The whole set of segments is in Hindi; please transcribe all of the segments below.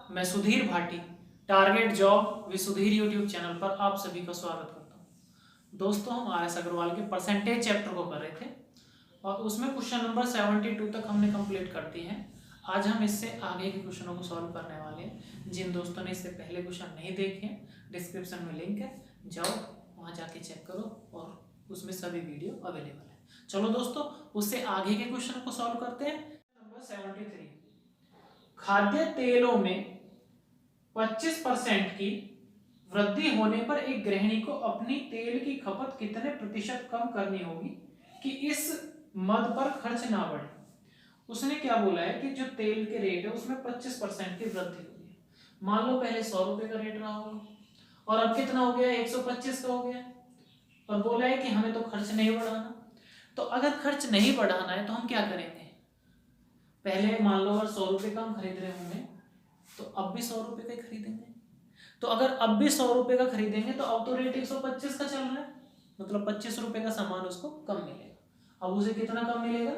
मैं Sudhir Bhati target job with Sudhir YouTube channel पर आप सभी का स्वागत करता हूं। दोस्तों, हम RS अग्रवाल के परसेंटेज चैप्टर को कर रहे थे और उसमें क्वेश्चन नंबर 72 तक हमने कंप्लीट कर दिए हैं। आज हम इससे आगे के क्वेश्चनों को सॉल्व करने वाले हैं। जिन दोस्तों ने इससे पहले क्वेश्चन नहीं देखे, डिस्क्रिप्शन में लिंक है, जाओ वहाँ जाके चेक करो और उसमें सभी वीडियो अवेलेबल है। चलो दोस्तों, उससे आगे के क्वेश्चन को सॉल्व करते हैं। नंबर 73, खाद्य तेलों में 25% की वृद्धि होने पर एक गृहिणी को अपनी तेल की खपत कितने प्रतिशत कम करनी होगी कि इस मद पर खर्च ना बढ़े। उसने क्या बोला है कि जो तेल के रेट है उसमें 25% की वृद्धि होगी। मान लो पहले 100 रुपए का रेट रहा होगा और अब कितना हो गया, 125 का हो गया, और बोला है कि हमें तो खर्च नहीं बढ़ाना। तो अगर खर्च नहीं बढ़ाना है तो हम क्या करेंगे, पहले मान लो अगर 100 रुपए का हम खरीद रहे होंगे तो अब भी 100 रुपए का ही खरीदेंगे। तो अगर अब भी 100 रुपए का खरीदेंगे तो अब तो रेट 125 का चल रहा है, मतलब 25 रुपए का सामान उसको कम मिलेगा। अब उसे कितना कम मिलेगा,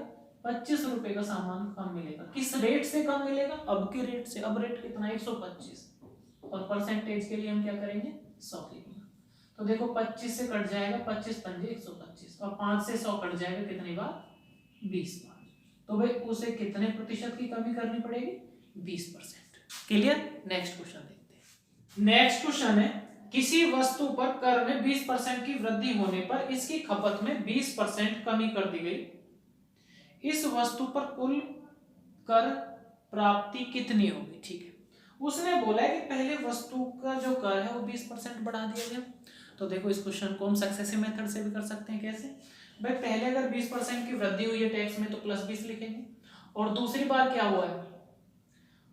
25 रुपए का सामान कम मिलेगा। किस रेट से कम मिलेगा, अब के रेट से। अब रेट कितना, 125, और परसेंटेज के लिए हम क्या करेंगे, 100 लिखेंगे। तो देखो 25 से कट जाएगा 25 पंजे 125, और 5 से 100 कट जाएगा कितनी बार, 20 बार। तो भाई उसे कितने प्रतिशत की कमी करनी पड़ेगी, 20%। क्लियर। नेक्स्ट क्वेश्चन देखते हैं। नेक्स्ट क्वेश्चन है, किसी वस्तु पर कर में 20% की वृद्धि होने पर इसकी खपत में 20% कमी कर दी गई। इस वस्तु पर कुल कर प्राप्ति कितनी होगी। ठीक है, उसने बोला है कि पहले वस्तु का जो कर है वो 20% बढ़ा दिया गया। तो देखो इस क्वेश्चन को हम सक्सेसिव मेथड से भी कर सकते हैं। कैसे भाई, पहले अगर 20% की वृद्धि हुई है टैक्स में तो +20 लिखेंगे, और दूसरी बार क्या हुआ है,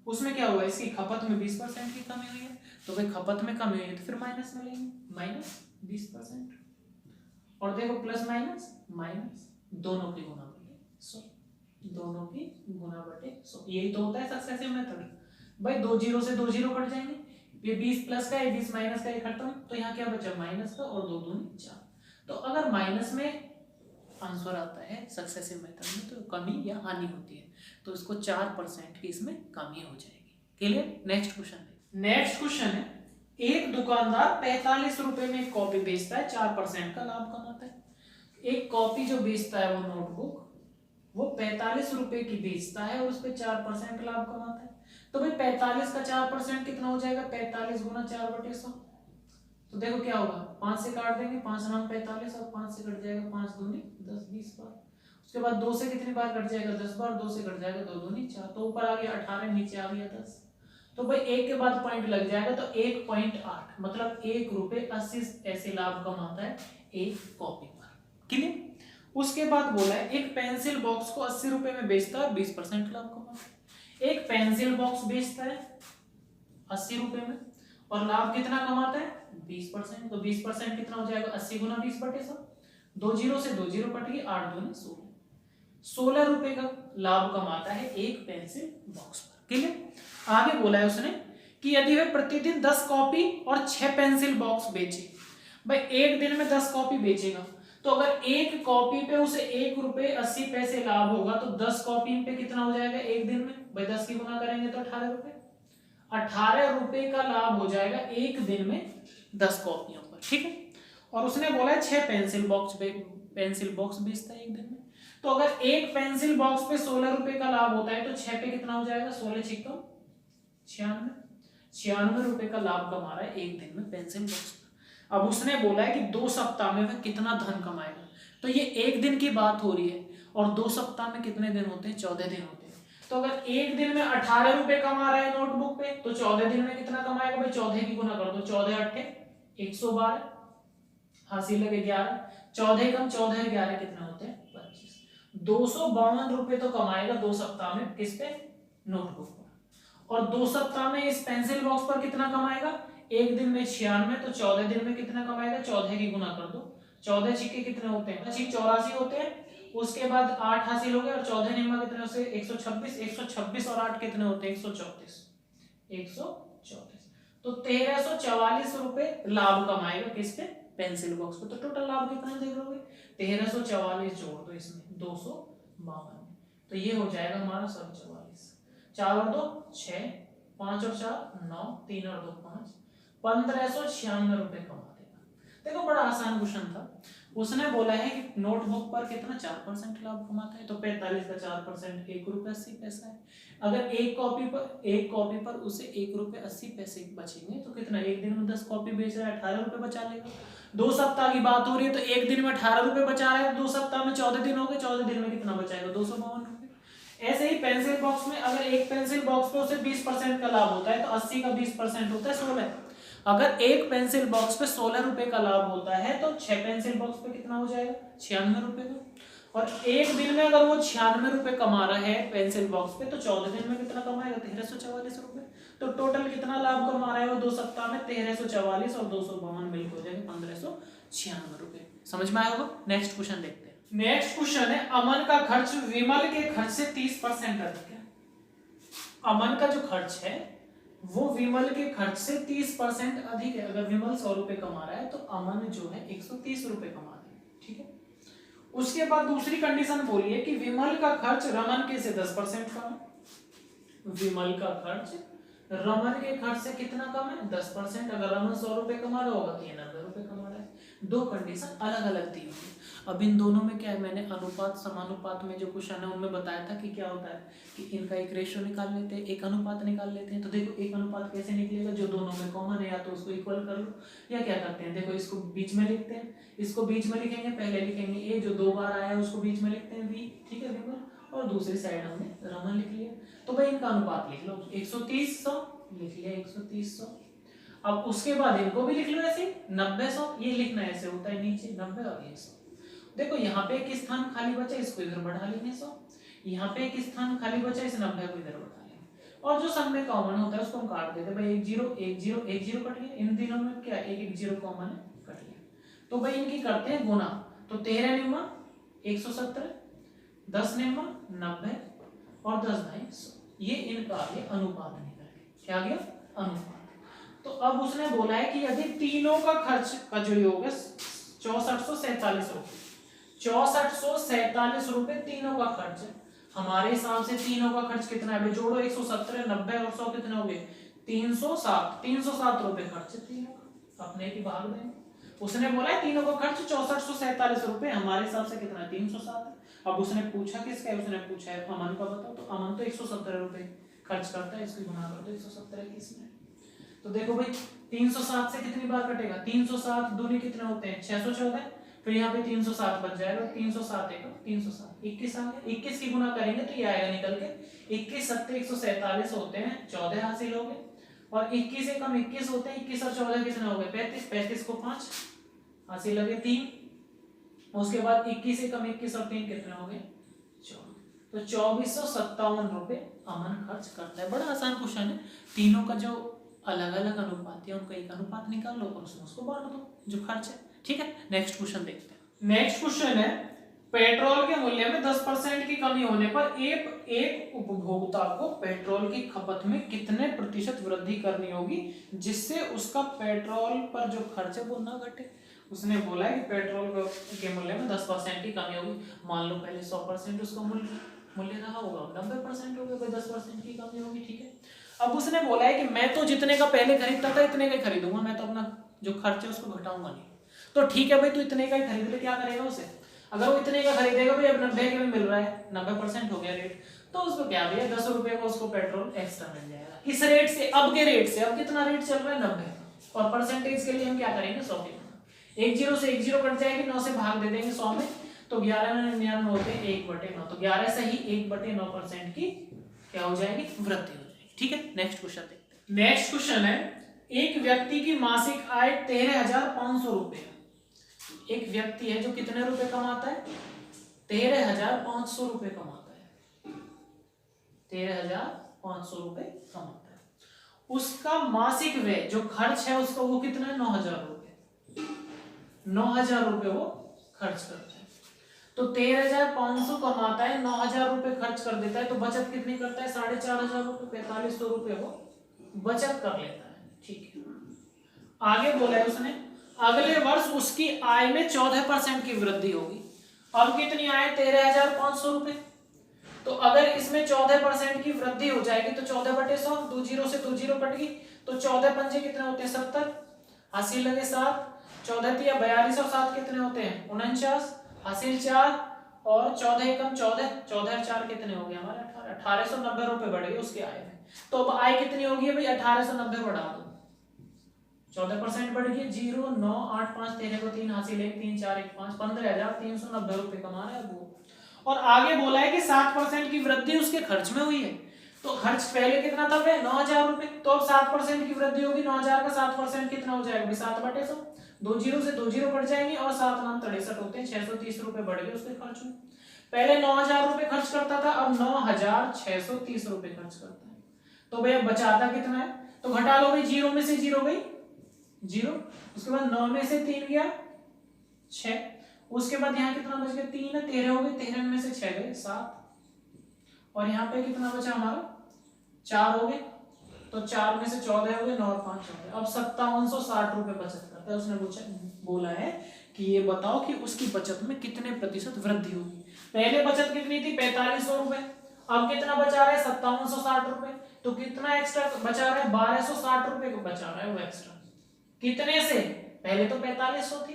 उसमें क्या हुआ है, इसकी खपत में 20% की कमी हुई है। तो भाई खपत में कमी हुई है तो फिर माइनस में लेंगे, -20%। और देखो प्लस माइनस माइनस, दोनों की गुना बटे 100, दोनों की गुना बटे 100। यही तो होता है सक्सेसिव मेथड। भाई 2 जीरो से 2 जीरो कट जाएंगे, ये 20 प्लस का है, 20 माइनस का, ये खत्म। तो यहाँ क्या बचा, माइनस का, और 2 दूनी 4। तो अगर माइनस में आंसर आता है सक्सेसिव मेथड में तो कमी या हानि होती है, तो इसको 4% की इसमें कमी हो जाएगी। क्लियर। नेक्स्ट क्वेश्चन है। नेक्स्ट क्वेश्चन है, एक दुकानदार 45 रुपए में एक कॉपी बेचता है, 4% का लाभ कमाता है। एक कॉपी जो बेचता है वो नोटबुक, वो 45 रुपए की बेचता है और उस पर 4% लाभ कमाता है। तो भाई 45 का 4% कितना हो जाएगा, 45 गुना 4/100। तो देखो क्या होगा, 5 से काट देंगे, 5 नाम 45, और 5 से कट जाएगा 5 दूनी 10, 20 बार। उसके बाद 2 से कितनी बार कट जाएगा, 10 बार। 2 से कट जाएगा 2 दूनी 4, तो ऊपर आ गया 18, नीचे आ गया 10। तो भाई एक के बाद पॉइंट लग जाएगा, तो 1.8 मतलब 1 रुपए 80 ऐसे लाभ कमाता है एक कॉपी पर। क्लियर। उसके बाद बोला है, एक पेंसिल बॉक्स को 80 रुपए में बेचता है और 20% लाभ कमाता है। एक पेंसिल बॉक्स बेचता है 80 रुपए में और लाभ कितना कमाता है, 20%। तो 20% कितना हो जाएगा, 80 गुना 20/100। 2 जीरो से 2 जीरो कट गई, 8 दूनी 16। 16 रुपए का लाभ कमाता है एक पेंसिल बॉक्स पर। क्लियर। आगे बोला है उसने कि यदि वह प्रतिदिन 10 कॉपी और 6 पेंसिल बॉक्स बेचे। भाई एक दिन में 10 कॉपी बेचेगा, तो अगर एक कॉपी पे उसे 1 रुपए 80 पैसे लाभ होगा तो 10 कॉपी पे कितना हो जाएगा एक दिन में, भाई 10 की गुना करेंगे तो 18 रुपए। 18 रुपए का लाभ हो जाएगा एक दिन में 10 कॉपियों पर। ठीक है। और उसने बोला है 6 पेंसिल बॉक्स बेचता है एक दिन में। तो अगर एक पेंसिल बॉक्स पे 16 रुपए का लाभ होता है तो 6 पे कितना हो जाएगा, 16 छिक्का 96, 96 रुपए का लाभ कमा रहा है एक दिन में पेंसिल बॉक्स पर। अब उसने बोला है कि 2 सप्ताह में वह कितना धन कमाएगा। तो ये एक दिन की बात हो रही है, और 2 सप्ताह में कितने दिन होते हैं, 14 दिन होते हैं। तो अगर एक दिन में 18 रुपए कमा रहा है नोटबुक पे, तो 14 दिन में कितना कमाएगा, भाई 14 की गुना कर दो, 14 8 112, हासिल लगे 11, 14 कम 14 11 कितना होते हैं 25। 252 रुपए तो कमाएगा 2 सप्ताह में, किस पे, नोटबुक पर। और 2 सप्ताह में इस पेंसिल बॉक्स पर कितना कमाएगा, एक दिन में 96, तो 14 दिन में कितना कमाएगा, 14 की गुना कर दो, 14 छिक्के कितने होते हैं, 84 होते हैं। उसके बाद 8 हासिल हो गए, और 14 निम्मा कितने होते हैं, 126, 126 और 8 कितने होते हैं, 134, 134। तो 1344 रुपए लाभ कमाएगा किस पे, पेंसिल बॉक्स पे। तो टोटल लाभ कितना देख लोगे, 1344 जोड़ दो इसमें 252 में, तो ये हो जाएगा हमारा 144, 4 और 2 6, 5 और 4 9, 3 और 2 5, 1596 रुपए कमा देगा। देखो बड़ा आसान क्वेश्चन था। उसने बोला है कि नोटबुक पर कितना 4% लाभ कमाता है, तो 45 का 4% 1 रुपये 80 पैसा है। अगर एक कॉपी पर उसे 1 रुपये 80 पैसे बचेंगे तो कितना, एक दिन में 10 कॉपी बेच रहा है, 18 रुपए बचा लेगा। 2 सप्ताह की बात हो रही है तो एक दिन में 18 रुपए बचा रहा है, 2 सप्ताह में 14 दिन हो गए, 14 दिन में कितना बचाएगा, 252 रुपए। ऐसे ही पेंसिल बॉक्स में अगर एक पेंसिल बॉक्स पे उसे 20% का लाभ होता है तो 80 का 20% होता है 16। अगर एक पेंसिल बॉक्स पे 16 रुपए का लाभ होता है तो 6 पेंसिल बॉक्स पे कितना हो जाएगा, 96 रुपए का। और एक दिन में अगर वो 96 रुपए कमा रहा है पेंसिल बॉक्स पे तो 14 दिन में कितना कमाएगा, 1344 रुपए। तो टोटल कितना लाभ कमा रहा है वो 2 सप्ताह में, 1344 और 252 मिलकर हो जाएगा 1596 रुपए। समझ में आया होगा। नेक्स्ट क्वेश्चन देखते हैं। नेक्स्ट क्वेश्चन है, अमन का खर्च विमल के खर्च से 30% अधिक है। अमन का जो खर्च है वो विमल के खर्च से 30% अधिक है। अगर विमल 100 रुपए कमा रहा है तो अमन जो है 130 रुपए कमा रहा है, ठीक है। उसके बाद दूसरी कंडीशन बोली है कि विमल का खर्च रमन के से 10% कम है। विमल का खर्च रमन के खर्च से कितना कम है, 10%। अगर रमन 100 रुपए कमा रहा होगा तो ये 90 रुपए कमा रहा है। दो कंडीशन अलग अलग दी हुई। अब इन दोनों में क्या है, मैंने अनुपात समानुपात में जो क्वेश्चन है उनमें बताया था कि क्या होता है कि इनका एक रेशियो निकाल लेते हैं, एक अनुपात निकाल लेते हैं। तो देखो एक अनुपात कैसे निकलेगा, जो दोनों में कॉमन है या तो उसको इक्वल कर लो, या क्या करते हैं, देखो इसको बीच में लिखते हैं, इसको बीच में लिखेंगे, पहले लिखेंगे ए जो 2 बार आया है उसको बीच में लिखते हैं बी, ठीक है विमल, और दूसरी साइड हमने रमन लिख लिया। तो भाई इनका अनुपात लिख लो, 130 100 लिख लिया, 130 100। अब उसके बाद इनको भी लिख लो ऐसे 90 100, ये लिखना ऐसे होता है नीचे 90 और ये 100। देखो यहाँ पे एक स्थान खाली बचा, इसको इधर बढ़ा लेंगे 100, यहाँ पे एक स्थान खाली बचा, इस 90 को इधर बढ़ा लेंगे, और जो सब में कॉमन होता है उसको हम काट देते हैं। भाई 1 0 1 0 1 0 कट गया, इन दिनों में क्या एक एक 0 कॉमन है, कट गया। तो भाई इनकी करते हैं गुना, तो 13 निम्मा 170, 10 निम्मा 90 और 10 भाई 100। ये इनका आ गया अनुपात निकल गया। क्या आ गया, अनुपात। तो अब उसने बोला है कि यदि तीनों का खर्च का जो योग है 6447 रुपए, 6447 रुपए तीनों का खर्च है। हमारे हिसाब से तीनों का खर्च कितना है, जोड़ो 170 90 और 100 कितने हो गए, 307 रुपए खर्च है तीनों का, अपने की भाग देंगे। उसने बोला है तीनों का खर्च 6447 रुपए, हमारे हिसाब से कितना है 307 है। अब उसने पूछा किसका है, उसने पूछा है अमन का बताओ, तो अमन तो 170 रुपए खर्च करता है, इसको गुना कर दो 170 की इसमें। तो देखो भाई 307 से कितनी बार कटेगा, 307 दूनी कितने होते हैं 614, फिर यहाँ पे 307 बच जाएगा, 307 एक 307 21 आ गया, 21 की गुना करेंगे तो ये आएगा निकल के 21 7 147 होते हैं, 14 हासिल हो गए, और 21 से कम 21 होते हैं, 21 और 14 कितने हो गए 35, 35 को 5 हासिल लगे 3, उसके बाद 21 से कम 21 और 3 कितने हो गए 24, तो 2457 रुपए अमन खर्च करता है। बड़ा आसान क्वेश्चन है, तीनों का जो अलग अलग अनुपात है उनका एक अनुपात निकाल लो और उसमें उसको बांट दो जो खर्च है, ठीक है। नेक्स्ट क्वेश्चन देखते हैं। नेक्स्ट क्वेश्चन है, पेट्रोल के मूल्य में 10% की कमी होने पर एक उपभोक्ता को पेट्रोल की खपत में कितने प्रतिशत वृद्धि करनी होगी जिससे उसका पेट्रोल पर जो खर्च है वो ना घटे। उसने बोला है कि पेट्रोल के मूल्य में 10% की कमी होगी। मान लो पहले 100% उसका मूल्य रहा होगा, 90% हो गया, 10% की कमी होगी, ठीक है। अब उसने बोला है कि मैं तो जितने का पहले खरीदता था इतने का ही खरीदूंगा, मैं तो अपना जो खर्च है उसको घटाऊंगा नहीं। तो ठीक है भाई, तू इतने का ही खरीद ले, क्या करेगा उसे, अगर वो इतने का खरीदेगा भाई, अब 90 के में मिल रहा है, 90% हो गया रेट, तो उसको क्या भैया 10 रुपए का उसको पेट्रोल एक्स्ट्रा मिल जाएगा इस रेट से, अब के रेट से। अब कितना रेट चल रहा है 90, और परसेंटेज के लिए हम क्या करेंगे 100 के, 1 0 से 1 0 कट जाएगी, 9 से भाग दे देंगे 100 में, तो 11 होते 1/9, तो 11 से ही 1/9% की क्या हो जाएगी, वृद्धि हो जाएगी, ठीक है। नेक्स्ट क्वेश्चन देखते हैं। नेक्स्ट क्वेश्चन है, एक व्यक्ति की मासिक आय 13,500 रुपए है। एक व्यक्ति है जो कितने रुपए कमाता है, 13,500 रुपए कमाता है, 13,500 रुपए कमाता है। उसका मासिक व्यय जो खर्च है उसका वो कितना है 9,000 रुपए, 9,000 रुपए वो खर्च करता है। तो 13,500 कमाता है, 9,000 रुपए खर्च कर देता है, तो बचत कितनी करता है 4,500 रुपए, 4,500 रुपए वो बचत कर लेता है, ठीक है। आगे बोला है उसने, अगले वर्ष उसकी आय में 14% की वृद्धि होगी। अब कितनी आय 13,500 रुपए, तो अगर इसमें 14% की वृद्धि हो जाएगी तो 14/100, 2 जीरो से 2 जीरो कट गई, तो 14 पंजे कितने होते हैं 70, 80 लगे 7, 14 तिया 42 और 7 कितने होते हैं 49, हासिल 4 और 14 एकम 14, 14 4 कितने हो गए हमारे 18, 1890 रुपए बढ़ गए उसके आय में। तो अब आय कितनी होगी भाई 1890 बढ़ा दो, 14% बढ़ गई, 0 9 8 5 13 को 3 हासिल 1 3 4 1 5, 15,390 रुपए कमा रहे हैं वो। और आगे बोला है कि 7% की वृद्धि उसके खर्च में हुई है, तो खर्च पहले कितना था 9,000 रुपए, तो अब 7% की वृद्धि होगी, 9,000 का 7% कितना हो जाएगा 7/100, 2 जीरो से 2 जीरो कट जाएंगे और 7 9 63 होते हैं, 630 रुपए बढ़ गए उसके खर्च में। पहले 9,000 रुपए खर्च करता था, अब 9,630 रुपए खर्च करता है। तो भैया बचाता कितना है, तो घटा लो भाई, जीरो में से जीरो गई जीरो, उसके बाद 9 में से 3 गया 6, उसके बाद यहाँ कितना बच गया 3 है 13 हो गए, 13 में से 6 गए 7, और यहाँ पे कितना बचा हमारा 4 हो गए, तो 4 में से 14 हो गए, 9 और 5 14। अब 5760 रुपए बचत करता है। उसने बोला है कि ये बताओ कि उसकी बचत में कितने प्रतिशत वृद्धि होगी। पहले बचत कितनी थी 4500 रुपए, अब कितना बचा रहा है 5760 रुपए, तो कितना एक्स्ट्रा बचा रहा है 1260 रुपए को बचा रहा है वो एक्स्ट्रा। कितने से, पहले तो 4500 थी,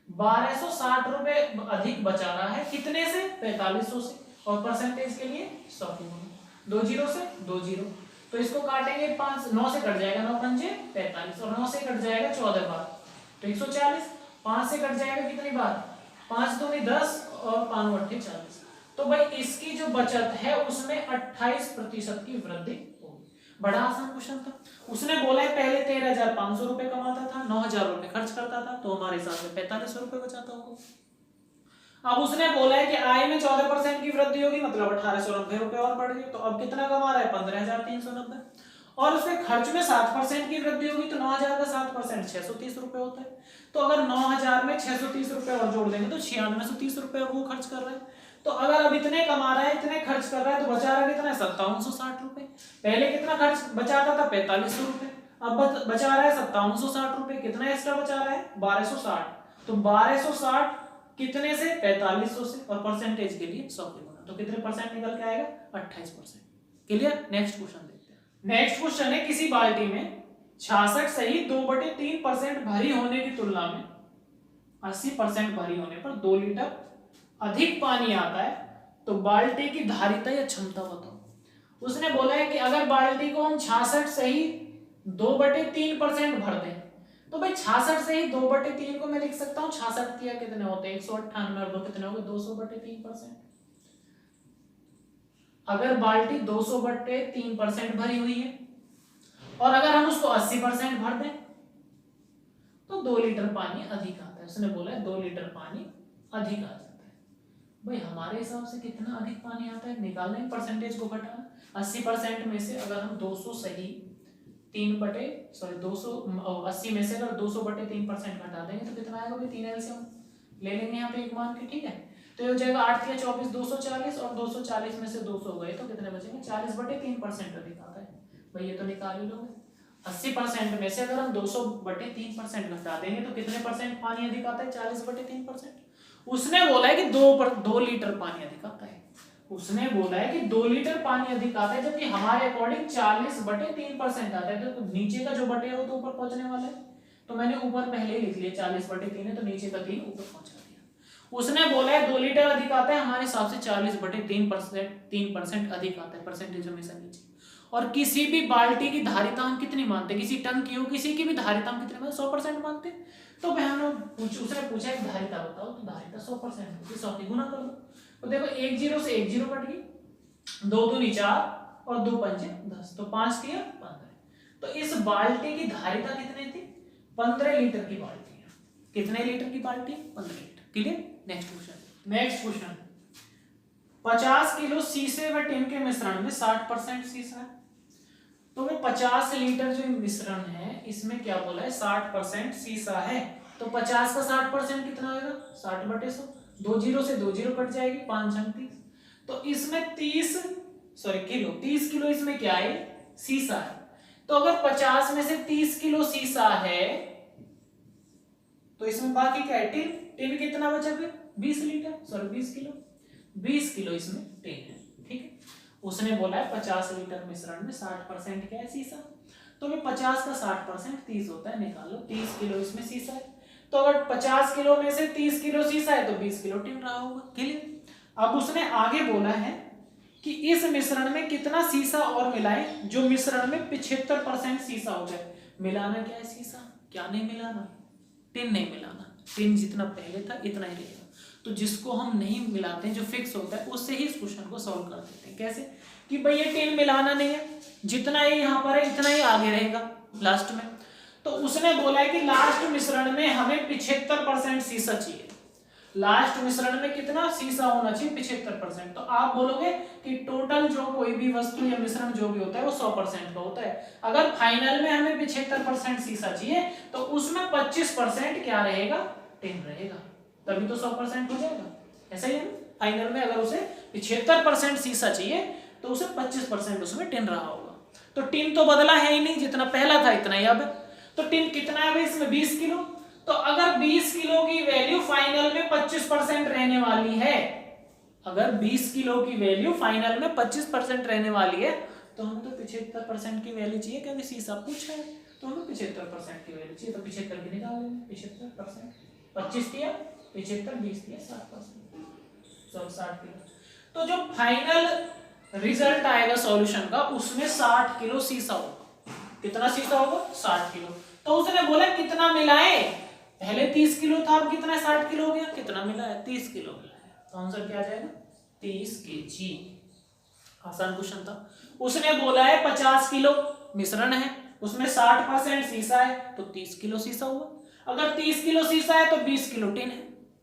1260 रुपए अधिक बचा रहा है, कितने से 4500 से, और परसेंटेज के लिए 100 की गुना, 2 जीरो से 2 जीरो, तो इसको काटेंगे 5, 9 से कट जाएगा 9 पंजे 45, और 9 से कट जाएगा 14 बार तो 140, 5 से कट जाएगा कितनी बार 5 दूनी 10 और 5 अट्ठे 40। तो भाई इसकी जो बचत है उसमें 28% की वृद्धि होगी। बड़ा आसान क्वेश्चन था। उसने बोला है पहले 13,500 रुपए कमाता था, 9,000 रुपए खर्च करता था, तो हमारे हिसाब से 4500 रुपए बचाता होगा। अब उसने बोला है कि आय में 14% की वृद्धि होगी, मतलब 1890 रुपए और बढ़ गए, तो अब कितना कमा रहा है 15,390, और उसके खर्च में 7% की वृद्धि होगी, तो 9,000 का 7% 630 रुपए होता है। तो अगर 9,000 में 630 रुपए और जोड़ देंगे तो 9630 रुपए वो खर्च कर रहे हैं। तो अगर अब इतने कमा रहा है, इतने खर्च कर रहा है, तो बचा रहा कितना है 5760 रुपए। पहले कितना खर्च बचाता था 4500 रुपए, अब बचा रहा है 5760 रुपए, कितना एक्स्ट्रा बचा रहा है 1260, तो 1260 कितने से 4500 से, और परसेंटेज के लिए 100 के गुना, तो कितने परसेंट निकल के आएगा 28%। क्लियर। नेक्स्ट क्वेश्चन देखते हैं। नेक्स्ट क्वेश्चन है किसी बाल्टी में 66 सही 2/3% भरी होने की तुलना में 80% भरी होने पर 2 लीटर अधिक पानी आता है, तो बाल्टी की धारिता या क्षमता बताओ। उसने बोला है कि अगर बाल्टी को हम 66 सही 2/3% भर दें, तो भाई 66 से ही 2/3 को मैं लिख सकता हूँ, 66 तिया कितने होते हैं 198 और 2 कितने हो गए 200/3%। अगर बाल्टी 200/3% भरी हुई है और अगर हम उसको 80% भर दें तो 2 लीटर पानी अधिक आता है। उसने बोला है 2 लीटर पानी अधिक आ जाता है। भाई हमारे हिसाब से कितना अधिक पानी आता है निकालना है, परसेंटेज को घटाना। 80% में से अगर हम 200 सही 280 में से अगर 200/3% घटा देंगे तो कितना आएगा भाई 3 एलसीएम ले लेंगे यहाँ पे एक मान के, ठीक है। तो ये हो जाएगा 8 या 24 240, और 240 में से 200 गए तो कितने बचेंगे 40/3% अधिक आता है। भाई ये तो निकाल ही लोगे। 80% में से अगर हम 200/3% घटा देंगे तो कितने परसेंट पानी अधिक आता है 40/3%। उसने बोला है कि 2 लीटर पानी अधिक आता है। उसने बोला है कि 2 लीटर पानी अधिक आता है, जबकि हमारे अकॉर्डिंग 40/3% आता है। तो नीचे का जो बटे है वो तो ऊपर पहुंचने वाला है, तो मैंने ऊपर पहले ही लिख लिया 40/3 है, तो नीचे का 3 ऊपर पहुंचा दिया। उसने बोला है 2 लीटर अधिक आता है, हमारे हिसाब से 40/3% अधिक आता है, परसेंटेज हमेशा नीचे। और किसी भी बाल्टी की धारिता हम कितनी मानते हैं, किसी टंक की हो किसी की भी धारिता हम कितनी मानते 100% मानते हैं। तो भाई हम लोग उसने पूछा कि धारिता बताओ, तो धारिता 100% होती है, 100 की गुना कर दो। तो देखो 1 जीरो से 1 जीरो कट गई, 2 दूनी 4 और 2 पंजे 10, तो 5 तिया 15। तो इस बाल्टी की धारिता कितनी थी 15 लीटर की बाल्टी है। कितने लीटर की बाल्टी 15 litre. Clear. Next question 50 kilo शीशे व टिन के मिश्रण में 60% शीशा है। तो भाई 50 लीटर जो मिश्रण है इसमें क्या बोला है 60% शीशा है, तो 50 का 60% कितना होगा 60/100, 2 जीरो से 2 जीरो कट जाएगी 5 30, तो इसमें 30 किलो इसमें क्या है शीशा है। तो अगर 50 में से 30 किलो शीशा है तो इसमें बाकी क्या है टिन। टिन कितना बचा फिर 20 किलो इसमें टिन है, ठीक है। उसने बोला है 50 लीटर मिश्रण में 60% क्या है, सीसा। तो भाई 50 का 60% 30 होता है, निकालो। 30 किलो इसमें सीसा है, तो अगर 50 किलो में से 30 किलो सीसा है तो 20 किलो टिन रहा होगा। क्लियर। अब उसने आगे बोला है कि इस मिश्रण में कितना सीसा और मिलाएं जो मिश्रण में 75% सीसा हो जाए। मिलाना क्या है, सीसा। क्या नहीं मिलाना, टिन नहीं मिलाना। टिन जितना पहले था इतना ही रहेगा। तो जिसको हम नहीं मिलाते हैं, जो फिक्स होता है, उससे ही इस क्वेश्चन को सॉल्व कर देते हैं। कैसे कि भाई ये टिन मिलाना नहीं है, जितना ही यहाँ पर है इतना ही आगे रहेगा लास्ट में। तो उसने बोला है कि लास्ट मिश्रण में हमें 75% सीसा चाहिए। लास्ट मिश्रण में कितना सीसा होना चाहिए, 75%। तो आप बोलोगे कि टोटल जो कोई भी वस्तु या मिश्रण जो भी होता है वो 100% का होता है। अगर फाइनल में हमें 75% सीसा चाहिए तो उसमें 25% क्या रहेगा, टिन रहेगा, तभी तो 100% हो जाएगा। ऐसा ही है ना, फाइनल में अगर उसे 75% सीसा चाहिए तो उसे 25% उसमें टिन रहा होगा। तो टिन तो बदला है ही नहीं, जितना पहला था इतना ही अब। तो टिन कितना है भाई इसमें, 20 किलो। तो अगर 20 किलो की वैल्यू फाइनल में 25% रहने वाली है, अगर 20 किलो की वैल्यू फाइनल में 25% रहने वाली है, तो हमें तो 75% की वैल्यू चाहिए, क्योंकि सीसा पूछा है। तो हमें 75% की वैल्यू चाहिए, तो 75 की निकाल लेंगे। 75%, 25 दिया 75, 20 दिया 60%, सब 60 किलो। तो जो फाइनल रिजल्ट आएगा सॉल्यूशन का, उसमें 60 किलो सीसा होगा। कितना सीसा होगा, 60 किलो। तो उसने बोला कितना मिलाए, पहले 30 किलो था, अब कितना 60 किलो हो गया, कितना मिला है, 30 किलो मिला है। तो आंसर क्या आ जाएगा, 30 kg। आसान क्वेश्चन था। उसने बोला है 50 किलो मिश्रण है, उसमें 60% सीसा है, तो 30 किलो सीसा हुआ। अगर 30 किलो सीसा है तो 20 किलो टिन है,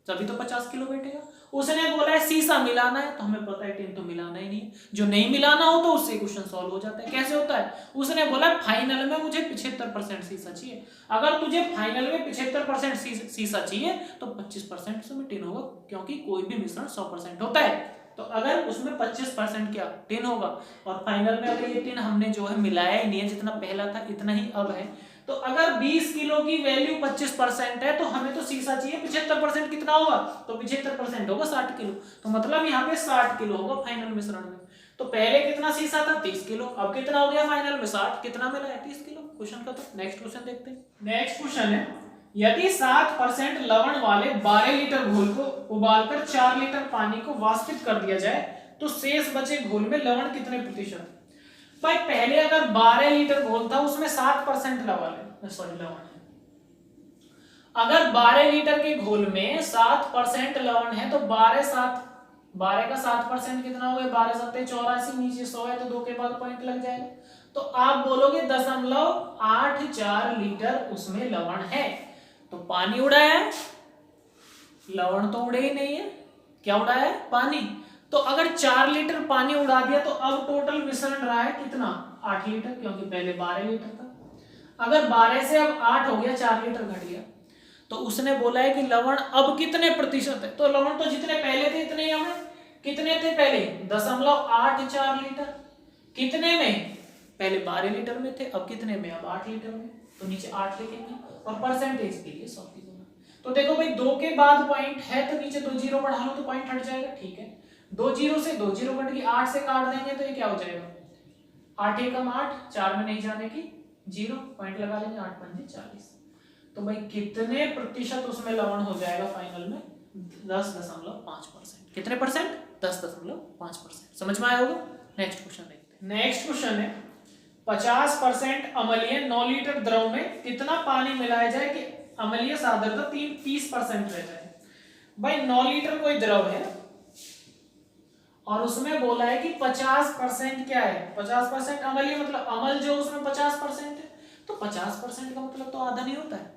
तभी तो 50 किलो बैठेगा। उसने बोला है सीसा मिलाना है, तो हमें पता है टिन तो मिलाना ही नहीं है। जो नहीं मिलाना हो तो उससे क्वेश्चन सॉल्व हो जाता है। कैसे होता है, उसने बोला फाइनल में मुझे 75% सीसा चाहिए। अगर तुझे फाइनल में 75% सीसा चाहिए तो 25% उसमें टिन होगा, क्योंकि कोई भी मिश्रण 100% होता है। तो अगर उसमें 25% क्या, टिन होगा। और फाइनल में अगर ये टिन हमने जो है मिलाया ही नहीं है, जितना पहला था इतना ही अब है, तो अगर 20 किलो की वैल्यू 25% है तो हमें तो सीसा चाहिए 75%। कितना होगा, तो 75% होगा 60 किलो। तो मतलब यहाँ पे 60 किलो होगा फाइनल मिश्रण में। तो पहले कितना सीसा था, 30 किलो, अब कितना हो गया फाइनल में 60, कितना मिला है, 30 किलो। क्वेश्चन का तो नेक्स्ट क्वेश्चन देखते हैं। नेक्स्ट क्वेश्चन है, यदि 7% लवण वाले 12 लीटर घोल को उबालकर 4 लीटर पानी को वाष्पित कर दिया जाए तो शेष बचे घोल में लवण कितने प्रतिशत। भाई पहले अगर 12 लीटर घोल था उसमें 7% लवण है। अगर 12 लीटर के घोल में 7% लवण है तो 12 का 7% कितना हो गया, 12 सत्ते 84, नीचे 100 है तो 2 के बाद पॉइंट लग जाएगा। तो आप बोलोगे 0.84 लीटर उसमें लवण है। तो पानी उड़ाया है, लवण तो उड़े ही नहीं है। क्या उड़ाया है, पानी। तो अगर 4 लीटर पानी उड़ा दिया तो अब टोटल मिश्रण रहा है कितना, 8 लीटर, क्योंकि पहले 12 लीटर था। अगर 12 से अब 8 हो गया, 4 लीटर घट गया। तो उसने बोला है कि लवण अब कितने प्रतिशत है। तो लवण तो जितने पहले थे इतने ही हमें, कितने थे पहले, 0.84 लीटर। कितने में, पहले 12 लीटर में थे, अब कितने में, अब 8 लीटर में। तो नीचे 8 लिखेंगे और परसेंटेज के लिए 100 की गुना। तो देखो भाई 2 के बाद पॉइंट है तो नीचे 2 जीरो बढ़ा लो तो पॉइंट हट जाएगा। ठीक है, 2 जीरो से 2 जीरो कट गई, 8 से काट देंगे तो ये क्या हो जाएगा, 8 एकम 8, 4 में नहीं जाने की 0, पॉइंट लगा लेंगे, 8 पंजे 40। तो भाई कितने प्रतिशत उसमें लवण हो जाएगा फाइनल में, 10.5%। कितने परसेंट, 10.5%। समझ में आया होगा। नेक्स्ट क्वेश्चन देखते हैं। नेक्स्ट क्वेश्चन है, 50% अम्लीय 9 लीटर द्रव में कितना पानी मिलाया जाए कि अम्लीय सांद्रता 30% रह जाए। भाई 9 लीटर कोई द्रव है और उसमें बोला है कि 50% क्या है, 50% अम्लीय, मतलब अम्ल जो उसमें 50% है, तो 50% का मतलब तो आधा नहीं होता है।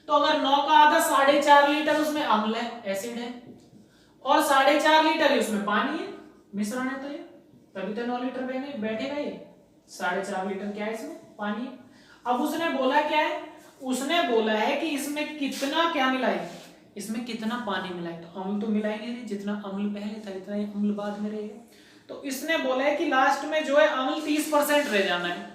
तो अगर 9 का आधा 4.5 लीटर उसमें अम्ल है, एसिड है, और 4.5 लीटर ही उसमें पानी है, मिश्रण है, तो ये तभी तो 9 लीटर बैठेगा ये। 4.5 लीटर क्या है, इसमें पानी है। अब उसने बोला क्या है, उसने बोला है कि इसमें कितना क्या मिलाए, इसमें कितना पानी मिलाए। तो अम्ल तो मिलाएंगे नहीं, जितना अम्ल पहले था इतना ही अम्ल बाद में रहेगा। तो इसने बोला है कि लास्ट में जो है अम्ल 30% रह जाना है।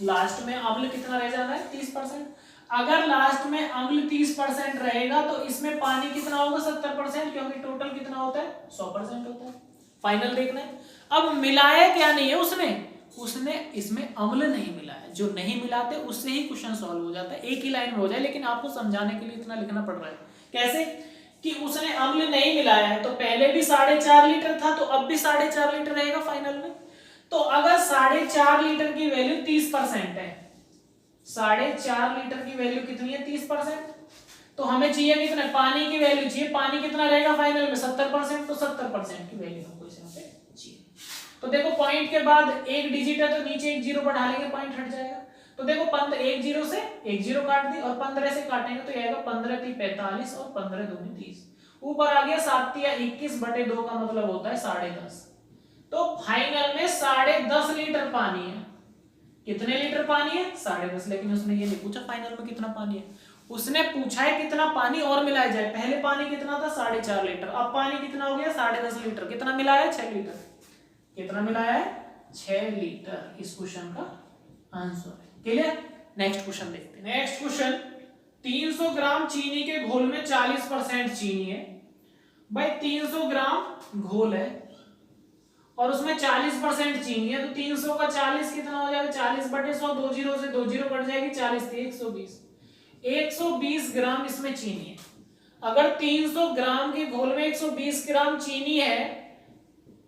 लास्ट में अम्ल कितना रह जाना है, 30%। अगर लास्ट में अम्ल 30% रहेगा तो इसमें पानी कितना होगा, 70%, क्योंकि टोटल कितना होता है, 100% होता है। फाइनल देखना है। अब मिलाया क्या नहीं है उसने इसमें अम्ल नहीं मिलाया। जो नहीं मिलाते उससे ही क्वेश्चन सॉल्व हो जाता है, एक ही लाइन में हो जाए, लेकिन आपको समझाने के लिए इतना लिखना पड़ रहा है। कैसे कि उसने अम्ल नहीं मिलाया है, तो पहले भी 4.5 लीटर था, तो अब भी 4.5 लीटर रहेगा फाइनल में। तो अगर 4.5 लीटर की वैल्यू 30% है, 4.5 लीटर की वैल्यू कितनी है 30%, तो हमें चाहिए कितना, पानी की वैल्यू चाहिए, पानी कितना रहेगा फाइनल में 70%, तो 70% की वैल्यू हमको इसमें चाहिए। तो देखो पॉइंट के बाद एक डिजिट है तो नीचे एक जीरो बढ़ा लेंगे, पॉइंट हट जाएगा। तो देखो 15 एक जीरो से एक जीरो काट दी और 15 से काटेंगे तो आएगा 15 × 45 और 15 × 2 = 30। ऊपर आ गया 7 × 21/2 का मतलब होता है 10.5। तो फाइनल में 10.5 लीटर पानी है। कितने लीटर पानी है 10.5, लेकिन उसने ये नहीं पूछा फाइनल में कितना पानी है, उसने पूछा है कितना पानी और मिलाया जाए। पहले पानी कितना था 4.5 लीटर, अब पानी कितना हो गया 10.5 लीटर। कितना मिलाया है 6 लीटर। कितना मिलाया है 6 लीटर। इस क्वेश्चन का आंसर है। क्लियर। नेक्स्ट क्वेश्चन देखते हैं। नेक्स्ट क्वेश्चन, 300 ग्राम चीनी के घोल में 40% चीनी है। भाई 300 ग्राम घोल है और उसमें 40% चीनी है, तो 300 का 40 कितना हो जाएगा 40/100, 2 जीरो से 2 जीरो कट जाएगी, 40 थी 120। 120 ग्राम इसमें चीनी है। अगर 300 ग्राम के घोल में 120 ग्राम चीनी है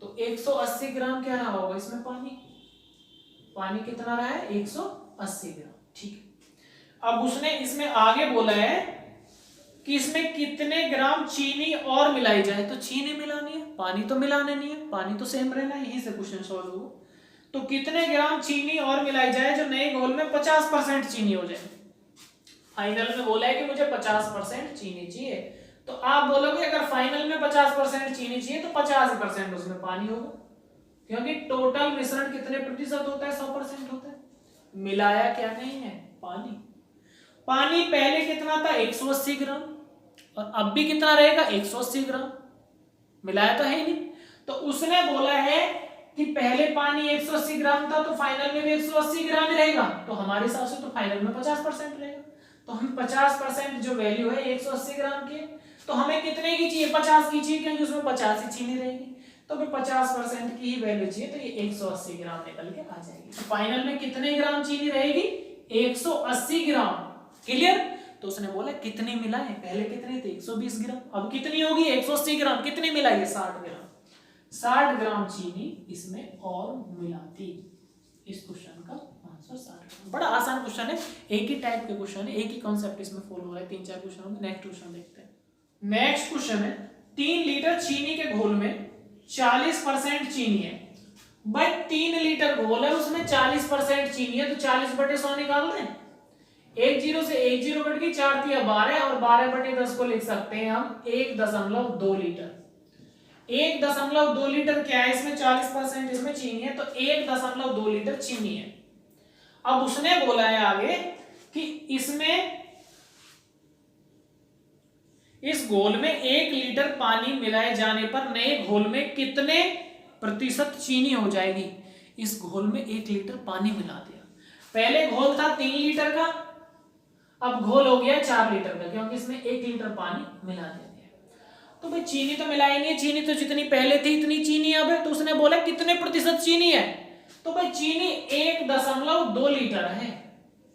तो 180 ग्राम क्या रहा होगा इसमें पानी। पानी कितना रहा है 180 ग्राम। ठीक है। अब उसने इसमें आगे बोला है कि इसमें कितने ग्राम चीनी और मिलाई जाए, तो चीनी मिलानी है, पानी तो मिलाने नहीं है, पानी तो सेम रहना है, यहीं से क्वेश्चन सॉल्व होगा। तो कितने ग्राम चीनी और मिलाई जाए जो नए घोल में 50% चीनी हो जाए। फाइनल में बोला है कि मुझे 50% चीनी चाहिए, तो आप बोलोगे अगर फाइनल में 50% चीनी चाहिए तो 50% उसमें पानी होगा, क्योंकि टोटल मिश्रण कितने प्रतिशत होता है 100% होता है। मिलाया क्या नहीं है पानी। पानी पहले कितना था 180 ग्राम और अब भी कितना रहेगा 180 ग्राम, मिलाया तो है ही नहीं। तो उसने बोला है कि पहले पानी 180 ग्राम था तो फाइनल में भी 180 ग्राम ही रहेगा, तो हमारे हिसाब से तो फाइनल में 50% रहेगा। तो हम 50% जो वैल्यू है 180 ग्राम की, तो हमें कितने की चाहिए 50 की चाहिए, क्योंकि उसमें 50 ही चीनी रहेगी, तो फिर 50% की ही वैल्यू चाहिए, तो ये 180 ग्राम निकल के आ जाएगी। तो फाइनल में कितने ग्राम चीनी रहेगी 180 ग्राम। क्लियर। तो उसने बोला कितनी मिलाएं, पहले कितने थे 120 ग्राम, अब कितनी होगी 180 ग्राम। कितनी मिलाई 60 ग्राम, 60 ग्राम चीनी इसमें और मिलाती। इस क्वेश्चन का आंसर 60 ग्राम। बड़ा आसान क्वेश्चन है, एक ही टाइप के क्वेश्चन है, एक ही कॉन्सेप्ट इसमें फॉलो हो रहा है, 3-4 क्वेश्चन होंगे। नेक्स्ट क्वेश्चन देखते हैं। नेक्स्ट क्वेश्चन है 3 लीटर चीनी के घोल में 40% चीनी है। भाई 3 लीटर घोल है उसमें 40% चीनी है, तो 40/100 निकाल दें। 1 जीरो से 1 जीरो कट गई, 4 × 12 और 12/10 को लिख सकते हैं हम 1.2 लीटर। 1.2 लीटर क्या है, इसमें 40% इसमें चीनी है, तो 1.2 लीटर चीनी है। अब उसने बोला है आगे कि इसमें इस घोल में 1 लीटर पानी मिलाए जाने पर नए घोल में कितने प्रतिशत चीनी हो जाएगी। इस घोल में 1 लीटर पानी मिला दिया, पहले घोल था 3 लीटर का, अब घोल हो गया 4 लीटर का, क्योंकि इसमें 1 लीटर पानी मिला दिया। तो भाई चीनी तो मिलाई नहीं है, चीनी तो जितनी पहले थी इतनी चीनी अब है, तो उसने बोला कितने प्रतिशत चीनी है, तो भाई चीनी 1.2 लीटर है।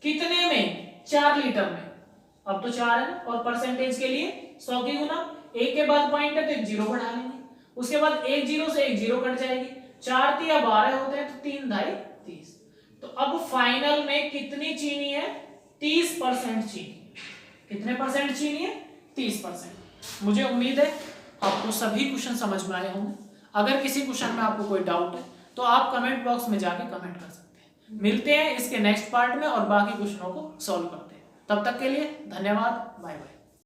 कितने में 4 लीटर में, अब तो 4 है, और परसेंटेज के लिए 100 की गुना, 1 के बाद पॉइंट है तो 1 जीरो बढ़ा लेंगे, उसके बाद 1 जीरो से 1 जीरो कट जाएगी, 4 × 12 होते हैं, तो 3 × 30। तो अब फाइनल में कितनी चीनी है 30% चीनी। कितने परसेंट चीनी है 30%। मुझे उम्मीद है आपको सभी क्वेश्चन समझ में आए होंगे। अगर किसी क्वेश्चन में आपको कोई डाउट है तो आप कमेंट बॉक्स में जाके कमेंट कर सकते हैं। मिलते हैं इसके नेक्स्ट पार्ट में और बाकी क्वेश्चनों को सॉल्व करते हैं। तब तक के लिए धन्यवाद, बाय बाय।